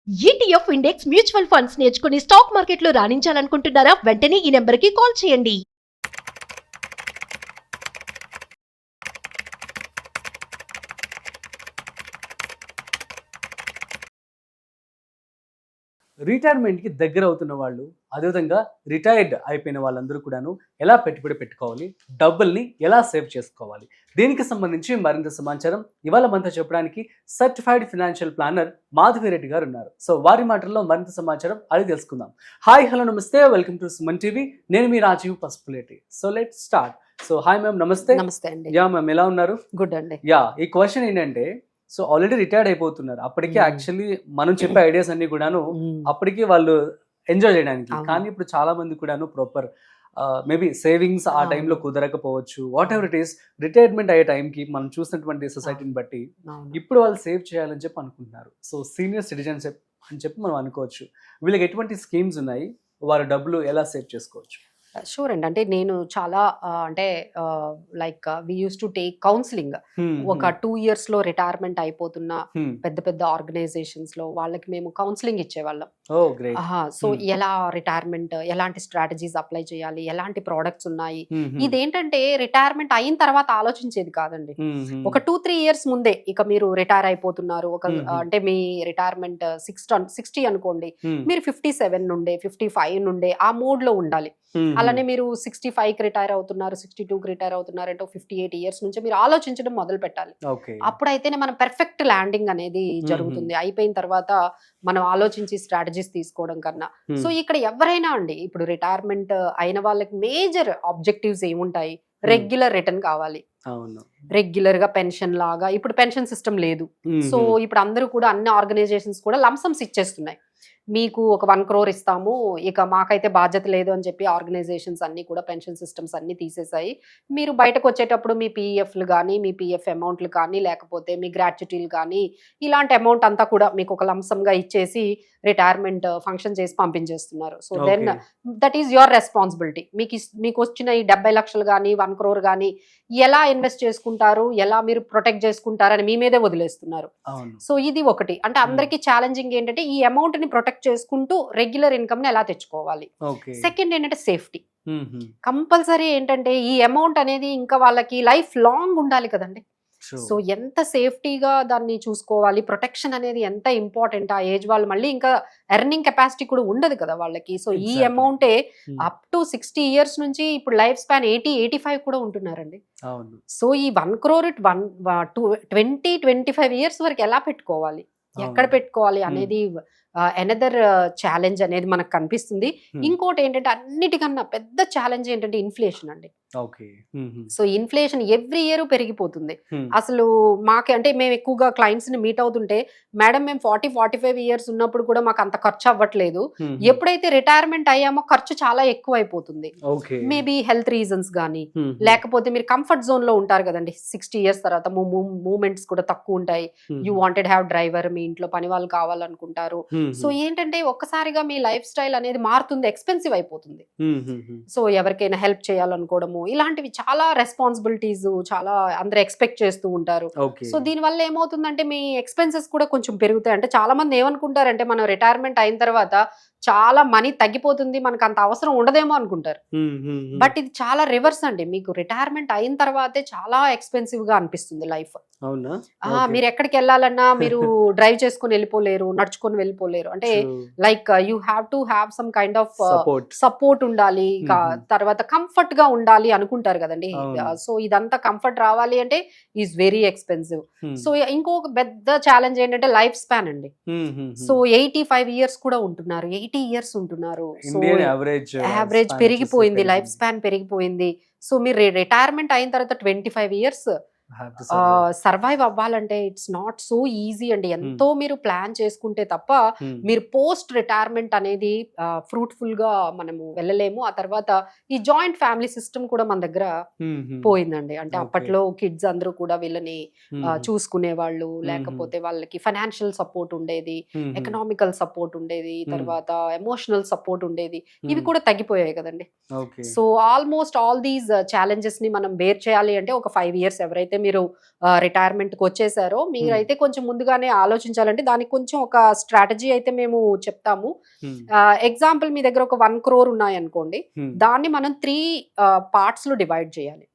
ETF index mutual funds నేర్చుకుని stock మార్కెట్లో రాణించాలనుకుంటున్నారా? వెంటనే ఈ నెంబర్కి కాల్ చేయండి. రిటైర్మెంట్‌కి దగ్గర అవుతున్న వాళ్ళు, అదేవిధంగా రిటైర్డ్ అయిపోయిన వాళ్ళందరూ కూడాను ఎలా పెట్టుబడి పెట్టుకోవాలి? డబ్బుల్ని ఎలా సేవ్ చేసుకోవాలి? దీనికి సంబంధించి మరింత సమాచారం ఇవాళ మనతో చెప్పడానికి సర్టిఫైడ్ ఫైనాన్షియల్ ప్లానర్ మాధవిరెడ్డి గారు ఉన్నారు. సో వారి మాటల్లో మరింత సమాచారం అది తెలుసుకుందాం. హాయ్, హలో, నమస్తే, వెల్కమ్ టు సుమన్ టీవీ. నేను మీ Rajiv Pasupuleti. So let's start. So hi ma'am, నమస్తే. నమస్తే అండి. యా మ్యామ్, ఎలా ఉన్నారు? గుడ్ అండి. యా, ఈ క్వశ్చన్ ఏంటంటే, సో ఆల్రెడీ రిటైర్డ్ అయిపోతున్నారు. అప్పటికే యాక్చువల్లీ మనం చెప్పే ఐడియాస్ అన్ని కూడాను అప్పటికి వాళ్ళు ఎంజాయ్ చేయడానికి. కానీ ఇప్పుడు చాలా మంది కూడాను ప్రాపర్ మేబీ సేవింగ్స్ ఆ టైంలో కుదరకపోవచ్చు. Whatever it is, retirement అయ్యే టైంకి మనం చూసినటువంటి సొసైటీని బట్టి ఇప్పుడు వాళ్ళు సేవ్ చేయాలని చెప్పి అనుకుంటున్నారు. సో సీనియర్ సిటిజన్షిప్ అని చెప్పి మనం అనుకోవచ్చు. వీళ్ళకి ఎటువంటి స్కీమ్స్ ఉన్నాయి, వారి డబ్బులు ఎలా సేవ్ చేసుకోవచ్చు? షూర్ అండి. అంటే నేను చాలా అంటే like we use to take counselling. ఒక 2 years లో రిటైర్మెంట్ అయిపోతున్న పెద్ద పెద్ద ఆర్గనైజేషన్స్ లో వాళ్ళకి మేము కౌన్సిలింగ్ ఇచ్చేవాళ్ళం. సో ఎలా రిటైర్మెంట్, ఎలాంటి స్ట్రాటజీస్ అప్లై చేయాలి, ఎలాంటి ప్రోడక్ట్స్ ఉన్నాయి. ఇదేంటంటే రిటైర్మెంట్ అయిన తర్వాత ఆలోచించేది కాదండి. ఒక 2-3 years ముందే ఇక మీరు రిటైర్ అయిపోతున్నారు, ఒక అంటే మీ రిటైర్మెంట్ 60 అనుకోండి, మీరు 57 నుండే 55 నుండే ఆ మోడ్ లో ఉండాలి. అలానే మీరు 65కి రిటైర్ అవుతున్నారు, 62కి రిటైర్ అవుతున్నారు అంటే 58 years నుంచి మీరు ఆలోచించడం మొదలు పెట్టాలి. అప్పుడైతేనే మనం పెర్ఫెక్ట్ ల్యాండింగ్ అనేది జరుగుతుంది. అయిపోయిన తర్వాత మనం ఆలోచించి స్ట్రాటజీస్ తీసుకోవడం కన్నా. సో ఇక్కడ ఎవరైనా అండి, ఇప్పుడు రిటైర్మెంట్ అయిన వాళ్ళకి మేజర్ ఆబ్జెక్టివ్స్ ఏముంటాయి? రెగ్యులర్ రిటర్న్ కావాలి. రెగ్యులర్ గా పెన్షన్ లాగా, ఇప్పుడు పెన్షన్ సిస్టమ్ లేదు. సో ఇప్పుడు అందరూ కూడా అన్ని ఆర్గనైజేషన్స్ కూడా లంసమ్స్ ఇచ్చేస్తున్నాయి. మీకు ఒక 1 crore ఇస్తాము, ఇక మాకైతే బాధ్యత లేదు అని చెప్పి ఆర్గనైజేషన్స్ అన్ని కూడా పెన్షన్ సిస్టమ్స్ అన్ని తీసేసాయి. మీరు బయటకు వచ్చేటప్పుడు మీ పీఎఫ్లు కానీ, మీ పీఎఫ్ అమౌంట్లు కానీ, లేకపోతే మీ గ్రాట్యుటీలు కానీ, ఇలాంటి అమౌంట్ అంతా కూడా మీకు ఒక లంసంగా ఇచ్చేసి రిటైర్మెంట్ ఫంక్షన్ చేసి పంపించేస్తున్నారు. So then that is your responsibility. మీకు వచ్చిన ఈ 70 లక్షలు కానీ 1 crore కానీ ఎలా ఇన్వెస్ట్ చేసుకుంటారు, ఎలా మీరు ప్రొటెక్ట్ చేసుకుంటారు అని మీ మీదే వదిలేస్తున్నారు. సో ఇది ఒకటి. అంటే అందరికీ ఛాలెంజింగ్ ఏంటంటే ఈ అమౌంట్ ని ప్రొటెక్ట్ చేసుకుంటూ రెగ్యులర్ ఇన్కమ్ ని ఎలా తెచ్చుకోవాలి. సెకండ్ ఏంటంటే సేఫ్టీ. కంపల్సరీ ఏంటంటే ఈ అమౌంట్ అనేది ఇంకా వాళ్ళకి లైఫ్ లాంగ్ ఉండాలి కదండి. సో ఎంత సేఫ్టీగా దాన్ని చూసుకోవాలి, ప్రొటెక్షన్ అనేది ఎంత ఇంపార్టెంట్. ఆ ఏజ్ వాళ్ళు మళ్ళీ ఇంకా ఎర్నింగ్ కెపాసిటీ కూడా ఉండదు కదా వాళ్ళకి. సో ఈ అమౌంటే అప్ టు 60 years నుంచి ఇప్పుడు లైఫ్ స్పాన్ 80-85 కూడా ఉంటున్నారండి. సో ఈ 1 crore 20-25 years వరకు ఎలా పెట్టుకోవాలి, ఎక్కడ పెట్టుకోవాలి అనేది అనదర్ ఛాలెంజ్ అనేది మనకు కనిపిస్తుంది. ఇంకోటి ఏంటంటే అన్నిటికన్నా పెద్ద ఛాలెంజ్ ఏంటంటే ఇన్ఫ్లేషన్ అండి. సో ఇన్ఫ్లేషన్ ఎవ్రీ ఇయర్ పెరిగిపోతుంది. అసలు మాకే అంటే మేము ఎక్కువగా క్లయింట్స్ ని మీట్ అవుతుంటే, మేడం మేము 40-45 years ఉన్నప్పుడు కూడా మాకు అంత ఖర్చు అవ్వట్లేదు, ఎప్పుడైతే రిటైర్మెంట్ అయ్యామో ఖర్చు చాలా ఎక్కువ అయిపోతుంది. మేబీ హెల్త్ రీజన్స్ గానీ, లేకపోతే మీరు కంఫర్ట్ జోన్ లో ఉంటారు కదండి. 60 years తర్వాత మూవ్మెంట్స్ కూడా తక్కువ ఉంటాయి. యూ వాంటెడ్ హ్యావ్ డ్రైవర్, మీ ఇంట్లో పని వాళ్ళు కావాలనుకుంటారు. సో ఏంటంటే ఒక్కసారిగా మీ లైఫ్ స్టైల్ అనేది మారుతుంది, ఎక్స్పెన్సివ్ అయిపోతుంది. సో ఎవరికైనా హెల్ప్ చేయాలనుకోవడము, ఇలాంటివి చాలా రెస్పాన్సిబిలిటీస్ చాలా అందరూ ఎక్స్పెక్ట్ చేస్తూ ఉంటారు. సో దీని వల్ల ఏమవుతుందంటే మీ ఎక్స్పెన్సెస్ కూడా కొంచెం పెరుగుతాయి. అంటే చాలా మంది ఏమనుకుంటారంటే మనం రిటైర్మెంట్ అయిన తర్వాత చాలా మనీ తగ్గిపోతుంది, మనకు అంత అవసరం ఉండదేమో అనుకుంటారు. బట్ ఇది చాలా రివర్స్ అండి. మీకు రిటైర్మెంట్ అయిన తర్వాతే చాలా ఎక్స్పెన్సివ్ గా అనిపిస్తుంది లైఫ్. మీరు ఎక్కడికి వెళ్ళాలన్నా మీరు డ్రైవ్ చేసుకుని వెళ్ళిపోలేరు, నడుచుకొని వెళ్ళిపోలేరు. అంటే like you have to have some kind of support ఉండాలి. తర్వాత కంఫర్ట్ గా ఉండాలి అనుకుంటారు కదండి. సో ఇదంతా కంఫర్ట్ రావాలి అంటే ఈజ్ వెరీ ఎక్స్పెన్సివ్. సో ఇంకొక పెద్ద ఛాలెంజ్ ఏంటంటే లైఫ్ స్పాన్ అండి. సో 85 years కూడా ఉంటున్నారు, 80 years ఉంటున్నారు. సో యావరేజ్ పెరిగిపోయింది, లైఫ్ స్పాన్ పెరిగిపోయింది. సో మీరు రిటైర్మెంట్ అయిన తర్వాత 25 years సర్వైవ్ అవ్వాలంటే ఇట్స్ నాట్ సో ఈజీ అండి. ఎంతో మీరు ప్లాన్ చేసుకుంటే తప్ప మీరు పోస్ట్ రిటైర్మెంట్ అనేది ఫ్రూట్ఫుల్ గా మనము వెళ్ళలేము. ఆ తర్వాత ఈ జాయింట్ ఫ్యామిలీ సిస్టమ్ కూడా మన దగ్గర పోయిందండి. అంటే అప్పట్లో కిడ్స్ అందరూ కూడా వీళ్ళని చూసుకునే వాళ్ళు, లేకపోతే వాళ్ళకి ఫైనాన్షియల్ సపోర్ట్ ఉండేది, ఎకనామికల్ సపోర్ట్ ఉండేది, తర్వాత ఎమోషనల్ సపోర్ట్ ఉండేది. ఇవి కూడా తగ్గిపోయాయి కదండి. So almost all these challenges ని మనం బేర్ చేయాలి అంటే ఒక 5 years ఎవరైతే మీరు రిటైర్మెంట్కి వచ్చేసారో మీరైతే కొంచెం ముందుగానే ఆలోచించాలంటే దానికి కొంచెం ఒక స్ట్రాటజీ అయితే మేము చెప్తాము. ఎగ్జాంపుల్ మీ దగ్గర ఒక 1 crore ఉన్నాయనుకోండి, దాన్ని మనం 3 parts లో డివైడ్ చేయాలి.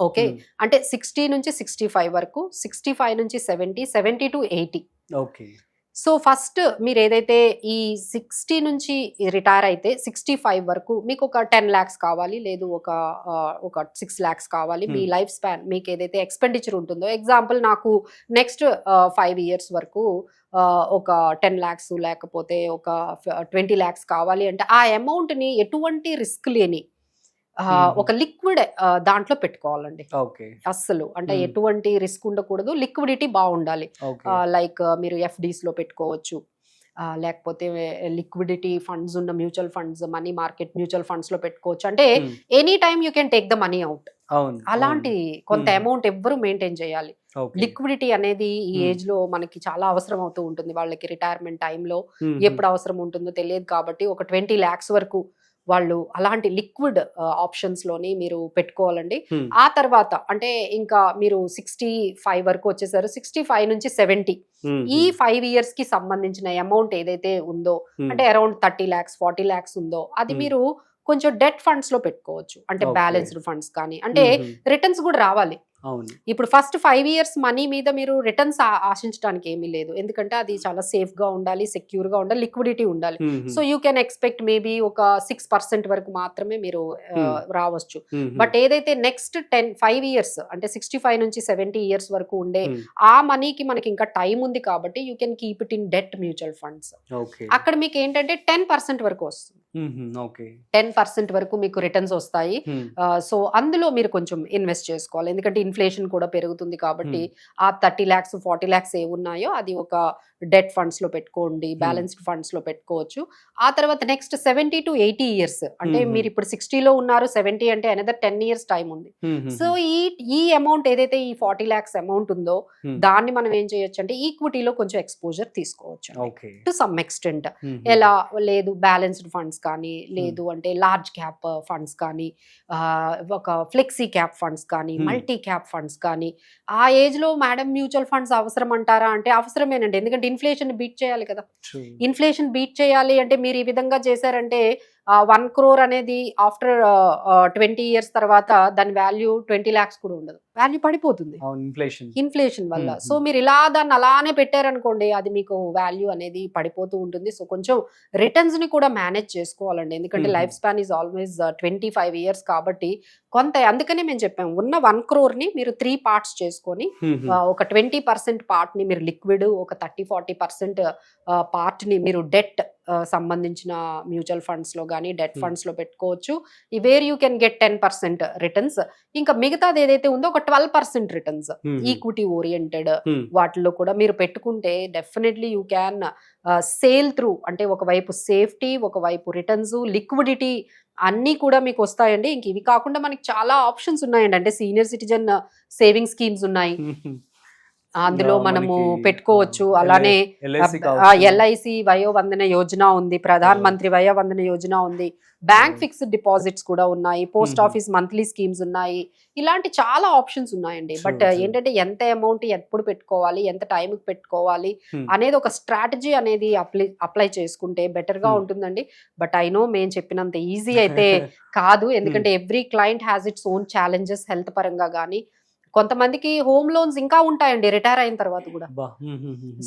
ఓకే, అంటే 60 నుంచి 65 వరకు, 65 నుంచి 70, 70 to 80. సో ఫస్ట్ మీరు ఏదైతే ఈ 60 నుంచి రిటైర్ అయితే 65 వరకు మీకు ఒక 10 lakhs కావాలి, లేదు ఒక 6 lakhs కావాలి. మీ లైఫ్ స్పాన్ మీకు ఏదైతే ఎక్స్పెండిచర్ ఉంటుందో, ఎగ్జాంపుల్ నాకు నెక్స్ట్ 5 years వరకు ఒక 10 lakhs లేకపోతే ఒక 20 lakhs కావాలి అంటే ఆ అమౌంట్ని ఎటువంటి రిస్క్ లేని ఒక లిక్విడ్ దాంట్లో పెట్టుకోవాలండి. అస్సలు అంటే ఎటువంటి రిస్క్ ఉండకూడదు, లిక్విడిటీ బాగుండాలి. లైక్ మీరు FDs లో పెట్టుకోవచ్చు, లేకపోతే లిక్విడిటీ ఫండ్స్ ఉన్న mutual funds, money market mutual funds లో పెట్టుకోవచ్చు. అంటే any time you can take the money out. అలాంటి కొంత అమౌంట్ ఎవ్వరు మెయింటైన్ చేయాలి. లిక్విడిటీ అనేది ఈ ఏజ్ లో మనకి చాలా అవసరం అవుతూ ఉంటుంది. వాళ్ళకి రిటైర్మెంట్ టైంలో ఎప్పుడు అవసరం ఉంటుందో తెలియదు కాబట్టి ఒక 20 lakhs వరకు వాళ్ళు అలాంటి లిక్విడ్ ఆప్షన్స్ లోని మీరు పెట్టుకోవాలండి. ఆ తర్వాత అంటే ఇంకా మీరు 65 వరకు వచ్చేసారు, 65 నుంచి 70 ఈ 5 years కి సంబంధించిన అమౌంట్ ఏదైతే ఉందో, అంటే అరౌండ్ 30 lakhs 40 lakhs ఉందో, అది మీరు కొంచెం డెట్ ఫండ్స్ లో పెట్టుకోవచ్చు. అంటే బ్యాలెన్స్డ్ ఫండ్స్ కానీ, అంటే రిటర్న్స్ కూడా రావాలి. ఇప్పుడు ఫస్ట్ 5 years మనీ మీద మీరు రిటర్న్స్ ఆశించడానికి ఏమీ లేదు, ఎందుకంటే అది చాలా సేఫ్ గా ఉండాలి, సెక్యూర్ గా ఉండాలి, లిక్విడిటీ ఉండాలి. So you can expect maybe ఒక 6% వరకు మాత్రమే మీరు రావచ్చు. బట్ ఏదైతే నెక్స్ట్ 5 years అంటే 65 నుంచి 70 years వరకు ఉండే ఆ మనీకి మనకి ఇంకా టైం ఉంది కాబట్టి you can keep it in debt mutual funds. అక్కడ మీకు ఏంటంటే 10% వరకు వస్తుంది, 10% వరకు మీకు రిటర్న్స్ వస్తాయి. సో అందులో మీరు కొంచెం ఇన్వెస్ట్ చేసుకోవాలి, ఎందుకంటే ఇన్ఫ్లేషన్ కూడా పెరుగుతుంది కాబట్టి ఆ 30 lakhs 40 lakhs ఏ ఉన్నాయో అది ఒక డెట్ ఫండ్స్ లో పెట్టుకోండి, బ్యాలెన్స్డ్ ఫండ్స్ లో పెట్టుకోవచ్చు. ఆ తర్వాత నెక్స్ట్ 70 to 80 years అంటే మీరు ఇప్పుడు 60 లో ఉన్నారు, 70 అంటే అనదర్ 10 years టైం ఉంది. సో ఈ అమౌంట్ ఏదైతే ఈ 40 lakhs అమౌంట్ ఉందో దాన్ని మనం ఏం చేయొచ్చు అంటే ఈక్విటీలో కొంచెం ఎక్స్పోజర్ తీసుకోవచ్చు టు సమ్ ఎక్స్టెంట్. ఎలా లేదు, బ్యాలెన్స్డ్ ఫండ్స్ కానీ, లేదు అంటే లార్జ్ క్యాప్ ఫండ్స్ కానీ, ఒక ఫ్లెక్సీ క్యాప్ ఫండ్స్ కానీ, మల్టీ క్యాప్ ఫండ్స్ కానీ. ఆ ఏజ్ లో మేడం మ్యూచువల్ ఫండ్స్ అవసరం అంటారా అంటే అవసరమేనండి, ఎందుకంటే ఇన్ఫ్లేషన్ బీట్ చేయాలి కదా. ఇన్ఫ్లేషన్ బీట్ చేయాలి అంటే మీరు ఈ విధంగా చేశారంటే 1 crore అనేది ఆఫ్టర్ 20 years తర్వాత దాని వాల్యూ 20 lakhs కూడా ఉండదు, వాల్యూ పడిపోతుంది ఇన్ఫ్లేషన్ వల్ల. సో మీరు ఇలా దాన్ని అలానే పెట్టారనుకోండి, అది మీకు వాల్యూ అనేది పడిపోతూ ఉంటుంది. సో కొంచెం రిటర్న్స్ ని కూడా మేనేజ్ చేసుకోవాలండి, ఎందుకంటే life span is always 25 years కాబట్టి కొంత. అందుకనే మేము చెప్పాము, ఉన్న 1 crore ని మీరు 3 parts చేసుకొని ఒక 20% పార్ట్ ని మీరు లిక్విడ్, ఒక 30-40% పార్ట్ ని మీరు డెట్ సంబంధించిన మ్యూచువల్ ఫండ్స్ లో కానీ డెట్ ఫండ్స్ లో పెట్టుకోవచ్చు. Where you can get 10% returns. ఇంకా మిగతాది ఏదైతే ఉందో ఒక 12% రిటర్న్స్ ఈక్విటీ ఓరియంటెడ్ వాటిల్లో కూడా మీరు పెట్టుకుంటే definitely you can sale through. అంటే ఒకవైపు సేఫ్టీ, ఒకవైపు రిటర్న్స్, లిక్విడిటీ అన్నీ కూడా మీకు వస్తాయండి. ఇంక ఇవి కాకుండా మనకి చాలా ఆప్షన్స్ ఉన్నాయండి, అంటే సీనియర్ సిటిజన్ సేవింగ్ స్కీమ్స్ ఉన్నాయి, అందులో మనము పెట్టుకోవచ్చు. అలానే LIC వయో వందన యోజన ఉంది, ప్రధాన్ మంత్రి వయో వందన యోజన ఉంది, బ్యాంక్ ఫిక్స్డ్ డిపాజిట్స్ కూడా ఉన్నాయి, పోస్ట్ ఆఫీస్ మంత్లీ స్కీమ్స్ ఉన్నాయి. ఇలాంటి చాలా ఆప్షన్స్ ఉన్నాయండి. బట్ ఏంటంటే ఎంత అమౌంట్ ఎప్పుడు పెట్టుకోవాలి, ఎంత టైంకి పెట్టుకోవాలి అనేది ఒక స్ట్రాటజీ అనేది అప్లై చేసుకుంటే బెటర్ గా ఉంటుందండి. బట్ ఐ నో మేము చెప్పినంత ఈజీ అయితే కాదు, ఎందుకంటే every client has its own challenges. Health పరంగా కానీ, కొంతమందికి హోమ్ లోన్స్ ఇంకా ఉంటాయండి రిటైర్ అయిన తర్వాత కూడా.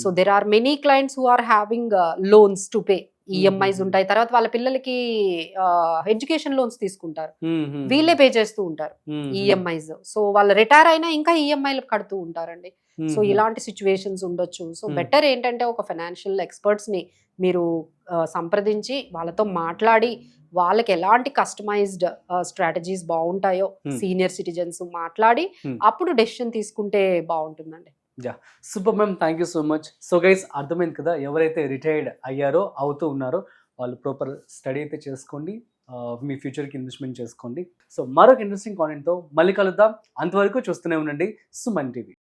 So there are many clients who are having loans to pay. EMIs ఉంటాయి, తర్వాత వాళ్ళ పిల్లలకి ఎడ్యుకేషన్ లోన్స్ తీసుకుంటారు, వీళ్ళే పే చేస్తూ ఉంటారు ఈఎంఐస్. సో వాళ్ళు రిటైర్ అయినా ఇంకా ఈఎంఐలు కడుతూ ఉంటారండి. సో ఇలాంటి సిచ్యువేషన్స్ ఉండొచ్చు. సో బెటర్ ఏంటంటే ఒక ఫైనాన్షియల్ ఎక్స్పర్ట్స్ ని మీరు సంప్రదించి వాళ్ళతో మాట్లాడి వాళ్ళకి ఎలాంటి కస్టమైజ్డ్ స్ట్రాటజీస్ బాగుంటాయో సీనియర్ సిటిజన్స్ మాట్లాడి అప్పుడు డెసిషన్ తీసుకుంటే బాగుంటుందండి. Super ma'am, thank you so much. So guys, అర్థమైంది కదా, ఎవరైతే రిటైర్డ్ అయ్యారో అవుతూ ఉన్నారో వాళ్ళు ప్రాపర్ స్టడీ అయితే చేసుకోండి, మీ ఫ్యూచర్కి ఇన్వెస్ట్మెంట్ చేసుకోండి. సో మరొక ఇంట్రెస్టింగ్ కాంటెంట్తో మళ్ళీ కలుద్దాం. అంతవరకు చూస్తూనే ఉండండి సుమన్ టీవీ.